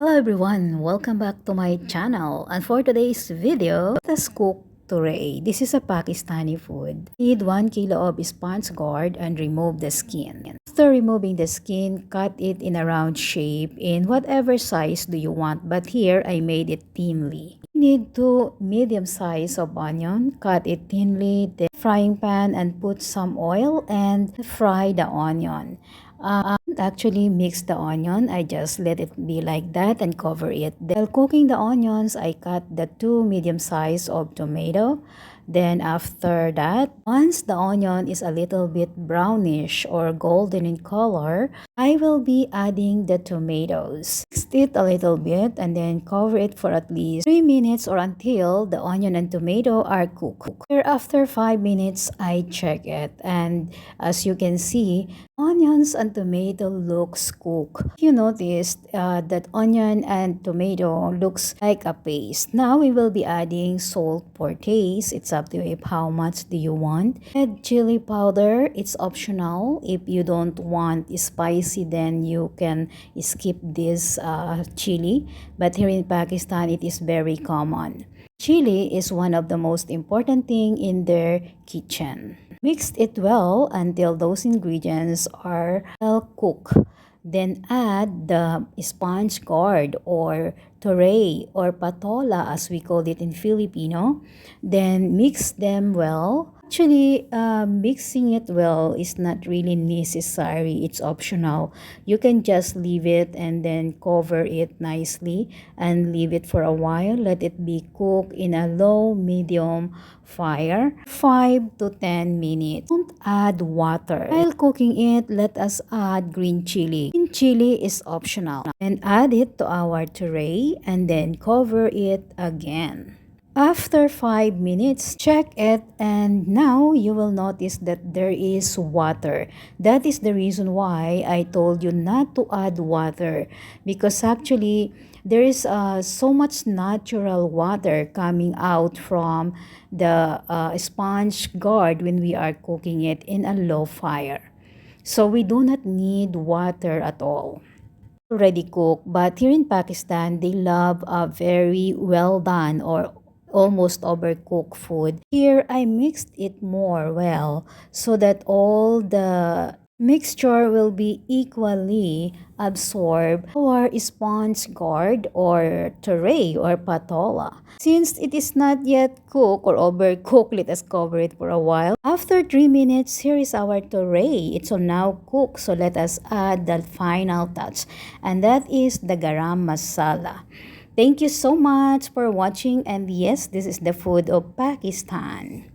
Hello everyone, welcome back to my channel. And for today's video, let us cook Torai. This is a Pakistani food. Need 1 kilo of sponge gourd and remove the skin. After removing the skin, cut it in a round shape in whatever size do you want, but here I made it thinly. You need 2 medium size of onion, cut it thinly, then frying pan and put some oil and fry the onion. Actually mix the onion. I just let it be like that and cover it. While cooking the onions, I cut the 2 medium size of tomato. Then after that, once the onion is a little bit brownish or golden in color, I will be adding the tomatoes. Mix it a little bit and then cover it for at least 3 minutes or until the onion and tomato are cooked. Here after 5 minutes, I check it, and as you can see, onions and tomato looks cooked. You noticed that onion and tomato looks like a paste. Now we will be adding salt for taste. It's up to you if how much do you want. Add chili powder. It's optional. If you don't want spicy, then you can skip this chili. But here in Pakistan, it is very common. Chili is one of the most important thing in their kitchen. Mix it well until those ingredients are well cooked. Then add the sponge gourd or torai or patola as we call it in Filipino. Then mix them well. Actually, mixing it well is not really necessary. It's optional. You can just leave it and then cover it nicely and leave it for a while. Let it be cooked in a low medium fire 5 to 10 minutes. Don't add water. While cooking it, let us add green chili. Green chili is optional. And add it to our tray and then cover it again. After 5 minutes, check it, and now you will notice that there is water. That is the reason why I told you not to add water, because actually there is so much natural water coming out from the sponge gourd when we are cooking it in a low fire. So we do not need water at all. Already cooked, but here in Pakistan, they love a very well done or almost overcooked food. Here, I mixed it more well so that all the mixture will be equally absorbed our sponge gourd or tray or patola. Since it is not yet cooked or overcooked, let us cover it for a while. After 3 minutes, here is our tray. It's now cooked, so let us add the final touch, and that is the garam masala. Thank you so much for watching, and yes, this is the food of Pakistan.